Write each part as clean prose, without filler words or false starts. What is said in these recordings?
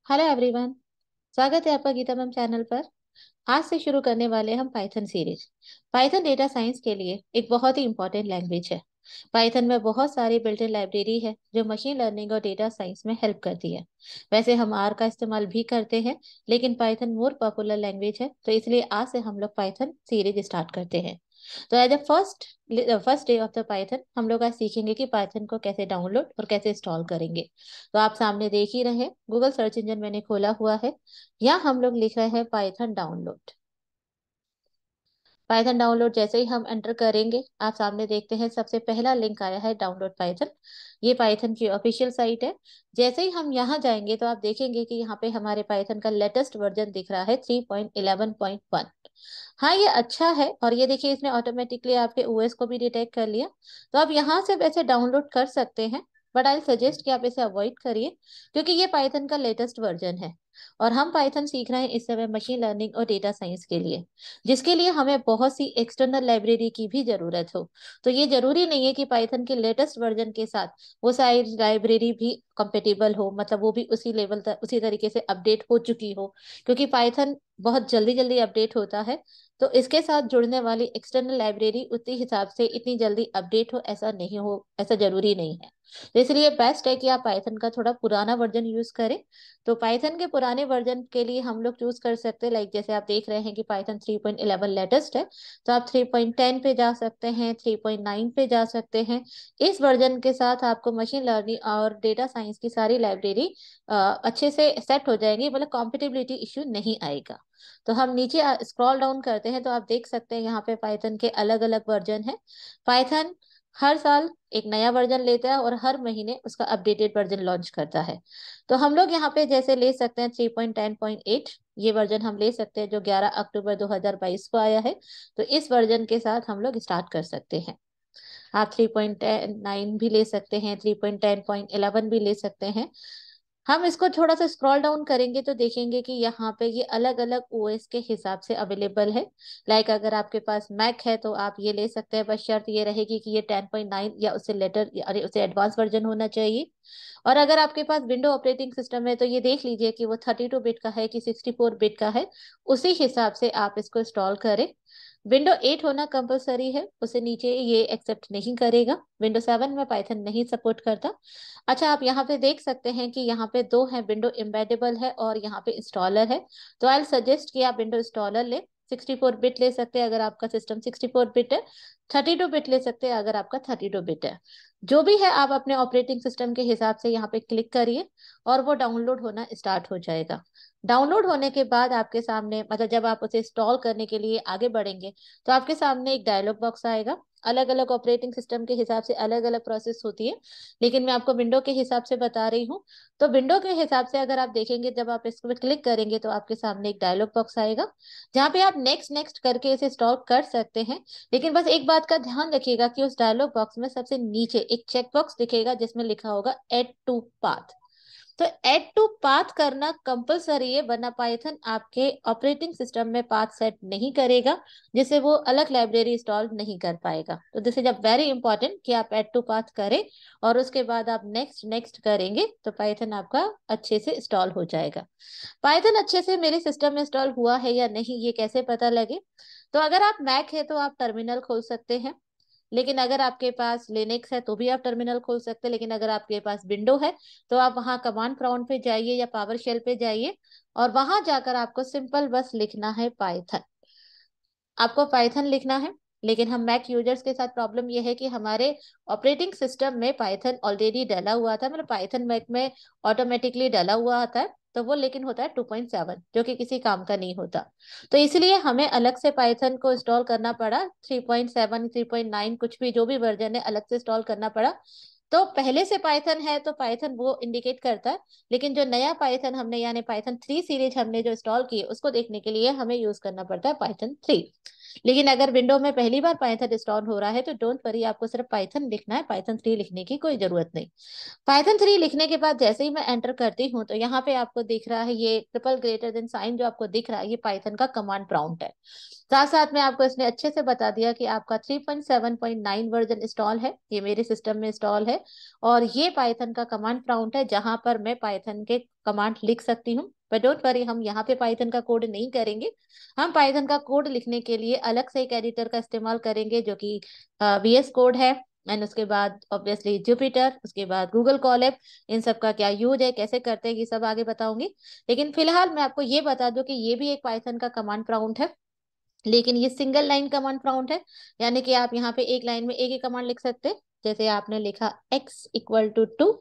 Hello everyone. स्वागत है आपका गीता मैम चैनल पर। आज से शुरू करने वाले हम Python series. Python data science के लिए एक बहुत ही इंपॉर्टेंट लैंग्वेज है। पाइथन में बहुत सारी बिल्ट इन लाइब्रेरी है जो मशीन लर्निंग और डेटा साइंस में हेल्प करती है। वैसे हम आर का इस्तेमाल भी करते हैं, लेकिन पाइथन मोर पॉपुलर लैंग्वेज है, तो इसलिए आज से हम लोग पाइथन सीरीज स्टार्ट करते हैं। तो as a first day of the Python हम लोग आज सीखेंगे कि पाइथन को कैसे डाउनलोड और कैसे इंस्टॉल करेंगे। तो आप सामने देख ही रहे हैं, गूगल सर्च इंजन मैंने खोला हुआ है। यहाँ हम लोग लिख रहे हैं पाइथन डाउनलोड। पाइथन डाउनलोड जैसे ही हम एंटर करेंगे, आप सामने देखते हैं सबसे पहला लिंक आया है डाउनलोड पाइथन। ये पाइथन की ऑफिशियल साइट है। जैसे ही हम यहाँ जाएंगे तो आप देखेंगे कि यहाँ पे हमारे पाइथन का लेटेस्ट वर्जन दिख रहा है 3.11.1। हाँ, ये अच्छा है। और ये देखिए, इसने ऑटोमेटिकली आपके ओएस को भी डिटेक्ट कर लिया। तो आप यहाँ से वैसे डाउनलोड कर सकते हैं, बट आई सजेस्ट कि आप इसे अवॉइड करिए, क्योंकि ये पाइथन का लेटेस्ट वर्जन है। और हम पाइथन सीख रहे हैं इस समय मशीन लर्निंग और डेटा साइंस के लिए, जिसके लिए हमें बहुत सी एक्सटर्नल लाइब्रेरी की भी जरूरत हो। तो ये जरूरी नहीं है कि पाइथन के लेटेस्ट वर्जन के साथ वो सारी लाइब्रेरी भी कंपेटेबल हो, मतलब वो भी उसी लेवल तक उसी तरीके से अपडेट हो चुकी हो, क्योंकि पाइथन बहुत जल्दी जल्दी अपडेट होता है। तो इसके साथ जुड़ने वाली एक्सटर्नल लाइब्रेरी उतनी हिसाब से इतनी जल्दी अपडेट हो ऐसा नहीं हो, ऐसा जरूरी नहीं है। तो इसलिए बेस्ट है कि आप पाइथन का थोड़ा पुराना वर्जन यूज करें। तो पाइथन के पुराने वर्जन के लिए हम लोग चूज कर सकते हैं, लाइक जैसे आप देख रहे हैं कि पाइथन 3.11 लेटेस्ट है, तो आप 3.10 पे जा सकते हैं, 3.9 पे जा सकते हैं। इस वर्जन के साथ आपको मशीन लर्निंग और डेटा साइंस की सारी लाइब्रेरी अच्छे से सेट हो जाएंगी, मतलब कॉम्पिटिबिलिटी इश्यू नहीं आएगा। तो हम नीचे स्क्रॉल डाउन करते हैं तो आप देख सकते हैं यहाँ पे पाइथन के अलग अलग वर्जन है। पाइथन हर साल एक नया वर्जन लेता है और हर महीने उसका अपडेटेड वर्जन लॉन्च करता है। तो हम लोग यहाँ पे जैसे ले सकते हैं 3.10.8, ये वर्जन हम ले सकते हैं जो 11 अक्टूबर 2022 को आया है। तो इस वर्जन के साथ हम लोग स्टार्ट कर सकते हैं। आप 3.9 भी ले सकते हैं, 3.10.11 भी ले सकते हैं। हम इसको थोड़ा सा स्क्रॉल डाउन करेंगे तो देखेंगे कि यहाँ पे ये अलग अलग ओएस के हिसाब से अवेलेबल है। लाइक अगर आपके पास मैक है तो आप ये ले सकते हैं, बस शर्त ये रहेगी कि ये 10.9 या उससे लेटर या उससे एडवांस वर्जन होना चाहिए। और अगर आपके पास विंडो ऑपरेटिंग सिस्टम है तो ये देख लीजिए कि वो 32 बिट का है कि 64 बिट का है, उसी हिसाब से आप इसको इंस्टॉल करें। विंडो 8 होना कंपलसरी है, उसे नीचे ये एक्सेप्ट नहीं करेगा। विंडो 7 में पाइथन नहीं सपोर्ट करता। अच्छा, आप यहाँ पे देख सकते हैं कि यहाँ पे दो हैं, विंडो एम्बेडेबल है और यहाँ पे इंस्टॉलर है। तो आई सजेस्ट कि आप विंडो इंस्टॉलर ले। 64 बिट ले सकते हैं अगर आपका सिस्टम 64 बिट है, 32 बिट ले सकते हैं अगर आपका 32 बिट है। जो भी है आप अपने ऑपरेटिंग सिस्टम के हिसाब से यहाँ पे क्लिक करिए और वो डाउनलोड होना स्टार्ट हो जाएगा। डाउनलोड होने के बाद आपके सामने, मतलब जब आप उसे इंस्टॉल करने के लिए आगे बढ़ेंगे, तो आपके सामने एक डायलॉग बॉक्स आएगा। अलग अलग ऑपरेटिंग सिस्टम के हिसाब से अलग अलग प्रोसेस होती है, लेकिन मैं आपको विंडो के हिसाब से बता रही हूँ। तो विंडो के हिसाब से अगर आप देखेंगे, जब आप इस पर क्लिक करेंगे तो आपके सामने एक डायलॉग बॉक्स आएगा, जहाँ पे आप नेक्स्ट नेक्स्ट करके इसे इंस्टॉल कर सकते हैं। लेकिन बस एक बात का ध्यान रखिएगा कि उस डायलॉग बॉक्स में सबसे नीचे एक चेक बॉक्स दिखेगा जिसमें लिखा होगा एड टू पाथ। तो ऐड टू पाथ करना कंपलसरी है, वरना पाइथन आपके ऑपरेटिंग सिस्टम में पाथ सेट नहीं करेगा, जिससे वो अलग लाइब्रेरी इंस्टॉल नहीं कर पाएगा। तो this is a very important कि आप ऐड टू पाथ करें और उसके बाद आप नेक्स्ट नेक्स्ट करेंगे तो पाइथन आपका अच्छे से इंस्टॉल हो जाएगा। पाइथन अच्छे से मेरे सिस्टम में इंस्टॉल हुआ है या नहीं, ये कैसे पता लगे? तो अगर आप मैक है तो आप टर्मिनल खोल सकते हैं, लेकिन अगर आपके पास लिनक्स है तो भी आप टर्मिनल खोल सकते हैं। लेकिन अगर आपके पास विंडो है तो आप वहां कमांड प्रॉम्प्ट पे जाइए या पावर शेल पे जाइए, और वहां जाकर आपको सिंपल बस लिखना है पाइथन। आपको पाइथन लिखना है। लेकिन हम मैक यूजर्स के साथ प्रॉब्लम यह है कि हमारे ऑपरेटिंग सिस्टम में पाइथन ऑलरेडी डला हुआ था, मतलब पाइथन मैक में ऑटोमेटिकली डला हुआ आता है, तो वो लेकिन होता है 2.7, जो कि किसी काम का नहीं होता। तो इसलिए हमें अलग से पाइथन को इंस्टॉल करना पड़ा। 3.7, 3.9, कुछ भी जो भी वर्जन है अलग से इंस्टॉल करना पड़ा। तो पहले से पाइथन है तो पाइथन वो इंडिकेट करता है, लेकिन जो नया पाइथन हमने यानी पाइथन 3 सीरीज हमने जो इंस्टॉल की है उसको देखने के लिए हमें यूज करना पड़ता है पाइथन 3। लेकिन अगर विंडो में पहली बार पाइथन इंस्टॉल हो रहा है तो डोंट वरी, आपको सिर्फ पाइथन लिखना है, पाइथन 3 लिखने की कोई जरूरत नहीं। पाइथन 3 लिखने के बाद जैसे ही मैं एंटर करती हूँ तो यहाँ पे आपको दिख रहा है ये ट्रिपल ग्रेटर देन साइन, जो आपको दिख रहा है ये पाइथन का कमांड प्रॉम्प्ट है। साथ साथ में आपको इसने अच्छे से बता दिया कि आपका 3.7.9 वर्जन इंस्टॉल है, ये मेरे सिस्टम में इंस्टॉल है। और ये पाइथन का कमांड प्रॉम्प्ट है जहां पर मैं पाइथन के कमांड लिख सकती हूँ, बट डोंट वरी, हम यहाँ पे पाइथन का कोड नहीं करेंगे। हम पाइथन का कोड लिखने के लिए अलग से एक एडिटर का इस्तेमाल करेंगे, जो कि VS कोड है। एंड उसके बाद ऑब्वियसली जुपिटर, उसके बाद गूगल कॉलैब। इन सब का क्या यूज है, कैसे करते हैं, ये सब आगे बताऊंगी। लेकिन फिलहाल मैं आपको ये बता दूं कि ये भी एक पाइथन का कमांड प्रॉम्प्ट है, लेकिन ये सिंगल लाइन कमांड प्रॉम्प्ट है। यानी कि आप यहाँ पे एक लाइन में एक ही कमांड लिख सकते हैं। जैसे आपने लिखा x = 2,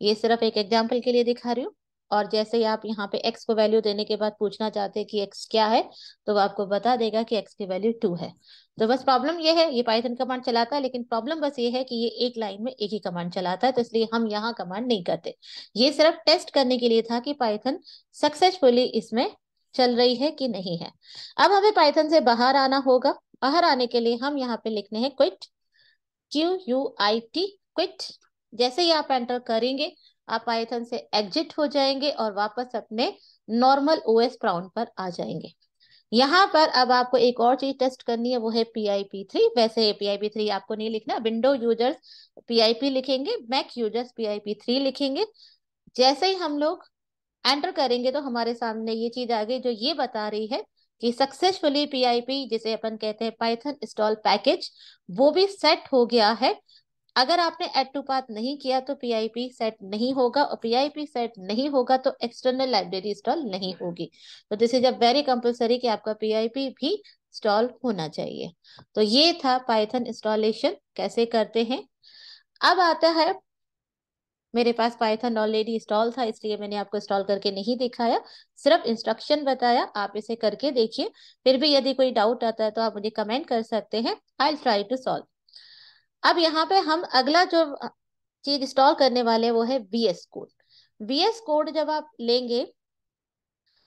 ये सिर्फ एक एग्जाम्पल के लिए दिखा रही हूँ। और जैसे ही आप यहाँ पे x को वैल्यू देने के बाद पूछना चाहते हैं कि x क्या है, तो वो आपको बता देगा कि x की वैल्यू 2 है। तो बस प्रॉब्लम ये है, ये पाइथन कमांड चलाता है, लेकिन प्रॉब्लम बस ये है कि ये एक लाइन में एक ही कमांड चलाता है, तो इसलिए हम यहाँ कमांड नहीं करते। ये सिर्फ टेस्ट करने के लिए था कि पाइथन सक्सेसफुली इसमें चल रही है कि नहीं है। अब हमें पाइथन से बाहर आना होगा। बाहर आने के लिए हम यहाँ पे लिखने हैं क्विट, QUIT, क्विट। जैसे ही आप एंटर करेंगे, आप पाइथन से एग्जिट हो जाएंगे और वापस अपने नॉर्मल OS प्राउंड पर आ जाएंगे। यहाँ पर अब आपको एक और चीज टेस्ट करनी है, वो है PIP3। वैसे PIP3 आपको नहीं लिखना, विंडो यूजर्स PIP लिखेंगे, मैक यूजर्स PIP3 लिखेंगे। जैसे ही हम लोग एंटर करेंगे तो हमारे सामने ये चीज आ गई, जो ये बता रही है कि सक्सेसफुली PIP, जिसे अपन कहते हैं पाइथन इंस्टॉल पैकेज, वो भी सेट हो गया है। अगर आपने ऐड टू पाथ नहीं किया तो PIP सेट नहीं होगा, और PIP सेट नहीं होगा तो एक्सटर्नल लाइब्रेरी इंस्टॉल नहीं होगी। तो this is a very compulsory कि आपका PIP भी इंस्टॉल होना चाहिए। तो ये था पाइथन इंस्टॉलेशन कैसे करते हैं। अब आता है, मेरे पास पाइथन ऑलरेडी इंस्टॉल था, इसलिए मैंने आपको इंस्टॉल करके नहीं दिखाया, सिर्फ इंस्ट्रक्शन बताया। आप इसे करके देखिए। फिर भी यदि कोई डाउट आता है तो आप मुझे कमेंट कर सकते हैं, आई ट्राई टू सॉल्व। अब यहाँ पे हम अगला जो चीज इंस्टॉल करने वाले हैं वो है VS कोड। VS कोड जब आप लेंगे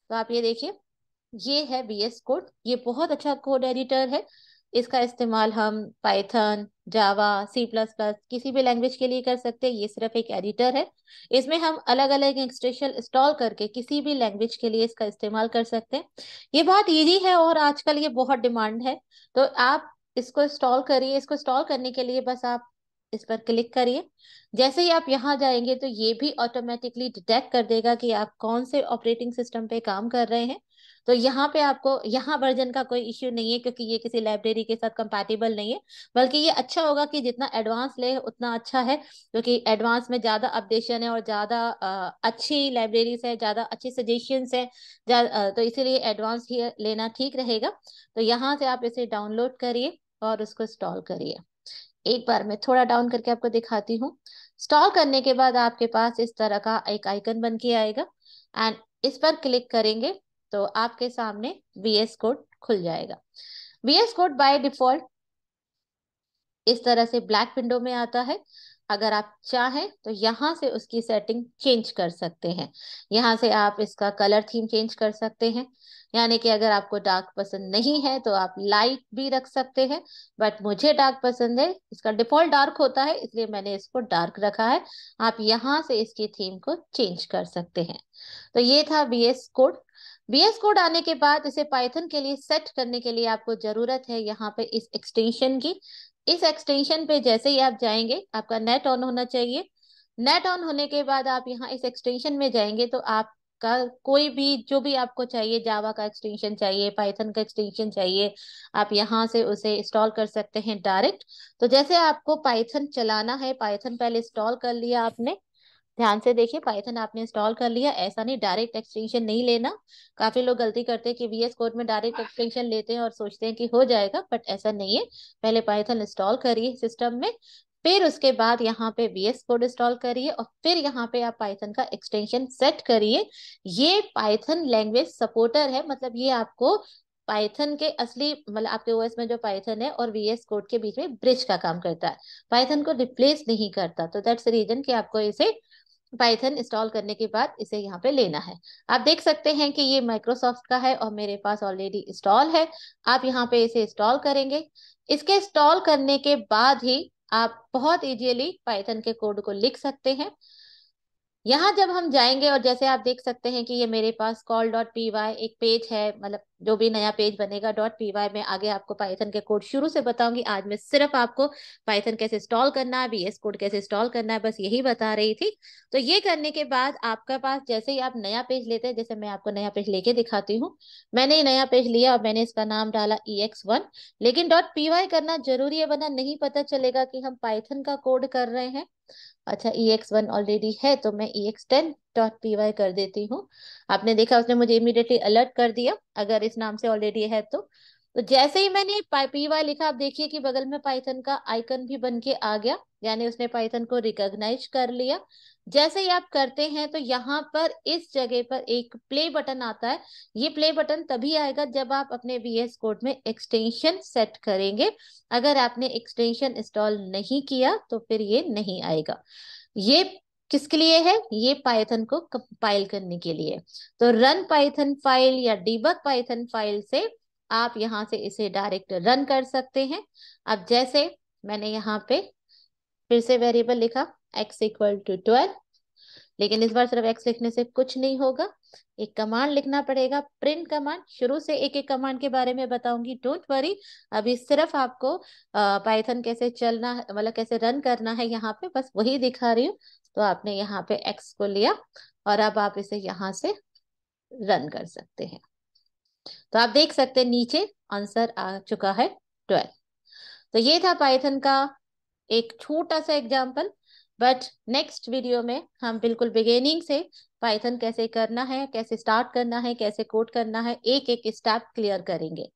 तो आप ये देखिए, ये है VS कोड। ये बहुत अच्छा कोड एडिटर है। इसका इस्तेमाल हम पाइथन, जावा, C++ किसी भी लैंग्वेज के लिए कर सकते हैं। ये सिर्फ एक एडिटर है। इसमें हम अलग अलग एक्सटेंशन इंस्टॉल करके किसी भी लैंग्वेज के लिए इसका इस्तेमाल कर सकते हैं। ये बहुत इजी है और आजकल ये बहुत डिमांड है। तो आप इसको इंस्टॉल करिए। इसको इंस्टॉल करने के लिए बस आप इस पर क्लिक करिए। जैसे ही आप यहाँ जाएंगे तो ये भी ऑटोमेटिकली डिटेक्ट कर देगा कि आप कौन से ऑपरेटिंग सिस्टम पे काम कर रहे हैं। तो यहाँ पे आपको यहाँ वर्जन का कोई इश्यू नहीं है, क्योंकि ये किसी लाइब्रेरी के साथ कंपैटिबल नहीं है। बल्कि ये अच्छा होगा कि जितना एडवांस ले उतना अच्छा है, क्योंकि एडवांस में ज्यादा अपडेशन है और ज्यादा अच्छी लाइब्रेरीज है, ज्यादा अच्छी सजेशंस है। तो इसीलिए एडवांस ही लेना ठीक रहेगा। तो यहाँ से आप इसे डाउनलोड करिए और उसको इंस्टॉल करिए। एक बार मैं थोड़ा डाउन करके आपको दिखाती हूँ। इंस्टॉल करने के बाद आपके पास इस तरह का एक आइकन बन के आएगा, एंड इस पर क्लिक करेंगे तो आपके सामने VS कोड खुल जाएगा। VS कोड बाय डिफॉल्ट इस तरह से ब्लैक विंडो में आता है। अगर आप चाहें तो यहाँ से उसकी सेटिंग चेंज कर सकते हैं। यहाँ से आप इसका कलर थीम चेंज कर सकते हैं। यानी कि अगर आपको डार्क पसंद नहीं है तो आप लाइट भी रख सकते हैं, बट मुझे डार्क पसंद है। इसका डिफॉल्ट डार्क होता है, इसलिए मैंने इसको डार्क रखा है। आप यहाँ से इसकी थीम को चेंज कर सकते हैं। तो ये था VS कोड। VS कोड आने के बाद इसे पाइथन के लिए सेट करने के लिए आपको जरूरत है यहाँ पे इस एक्सटेंशन की। इस एक्सटेंशन पे जैसे ही आप जाएंगे, आपका नेट ऑन होना चाहिए। नेट ऑन होने के बाद आप यहाँ इस एक्सटेंशन में जाएंगे तो आपका कोई भी जो भी आपको चाहिए, जावा का एक्सटेंशन चाहिए, पाइथन का एक्सटेंशन चाहिए, आप यहाँ से उसे इंस्टॉल कर सकते हैं डायरेक्ट। तो जैसे आपको पाइथन चलाना है, पाइथन पहले इंस्टॉल कर लिया आपने, ध्यान से देखिए, पाइथन आपने इंस्टॉल कर लिया, ऐसा नहीं डायरेक्ट एक्सटेंशन नहीं लेना। काफी लोग गलती करते हैं कि VS कोड में डायरेक्ट एक्सटेंशन लेते हैं और सोचते हैं कि हो जाएगा, बट ऐसा नहीं है। पहले पाइथन इंस्टॉल करिए सिस्टम में, फिर उसके बाद यहाँ पे VS कोड इंस्टॉल करिए, और फिर यहाँ पे आप पाइथन का एक्सटेंशन सेट करिए। ये पाइथन लैंग्वेज सपोर्टर है, मतलब ये आपको पाइथन के असली, मतलब आपके OS में जो पाइथन है और VS कोड के बीच में ब्रिज का काम करता है, पाइथन को रिप्लेस नहीं करता। तो दैट्स रीजन कि आपको इसे पाइथन इंस्टॉल करने के बाद इसे यहाँ पे लेना है। आप देख सकते हैं कि ये माइक्रोसॉफ्ट का है और मेरे पास ऑलरेडी इंस्टॉल है। आप यहाँ पे इसे इंस्टॉल करेंगे। इसके इंस्टॉल करने के बाद ही आप बहुत इजीली पाइथन के कोड को लिख सकते हैं। यहाँ जब हम जाएंगे और जैसे आप देख सकते हैं कि ये मेरे पास call.py एक पेज है, मतलब जो भी नया पेज बनेगा .py में आगे आपको पाइथन के कोड शुरू से बताऊंगी। आज मैं सिर्फ आपको पाइथन कैसे इंस्टॉल करना है, VS कोड कैसे इंस्टॉल करना है, बस यही बता रही थी। तो ये करने के बाद आपका पास जैसे ही आप नया पेज लेते हैं, जैसे मैं आपको नया पेज लेके दिखाती हूँ, मैंने ये नया पेज लिया और मैंने इसका नाम डाला EX1। लेकिन .py करना जरूरी है, वरना नहीं पता चलेगा कि हम पाइथन का कोड कर रहे हैं। अच्छा, EX1 ऑलरेडी है तो मैं EX10.py कर देती हूँ। आपने देखा उसने मुझे इमीडिएटली अलर्ट कर दिया अगर इस नाम से ऑलरेडी है तो जैसे ही मैंने PY लिखा, आप देखिए कि बगल में पाइथन का आइकन भी बन के आ गया, यानी उसने पाइथन को रिकॉग्नाइज कर लिया। जैसे ही आप करते हैं तो यहाँ पर इस जगह पर एक प्ले बटन आता है। ये प्ले बटन तभी आएगा जब आप अपने VS कोड में एक्सटेंशन सेट करेंगे। अगर आपने एक्सटेंशन इंस्टॉल नहीं किया तो फिर ये नहीं आएगा। ये किसके लिए है? ये पाइथन को कंपाइल करने के लिए। तो रन पाइथन फाइल या डीबग पाइथन फाइल से आप यहां से इसे डायरेक्ट रन कर सकते हैं। अब जैसे मैंने यहाँ पे फिर से वेरिएबल लिखा x=12, लेकिन इस बार सिर्फ x लिखने से कुछ नहीं होगा, एक कमांड लिखना पड़ेगा, प्रिंट कमांड। शुरू से एक एक कमांड के बारे में बताऊंगी, डोंट वरी। अभी सिर्फ आपको पाइथन कैसे चलना है, मतलब कैसे रन करना है यहाँ पे, बस वही दिखा रही हूँ। तो आपने यहाँ पे x को लिया और अब आप इसे यहाँ से रन कर सकते हैं। तो आप देख सकते हैं नीचे आंसर आ चुका है 12। तो ये था पाइथन का एक छोटा सा एग्जाम्पल। बट नेक्स्ट वीडियो में हम बिल्कुल बिगिनिंग से पाइथन कैसे करना है, कैसे स्टार्ट करना है, कैसे कोड करना है, एक एक स्टेप क्लियर करेंगे।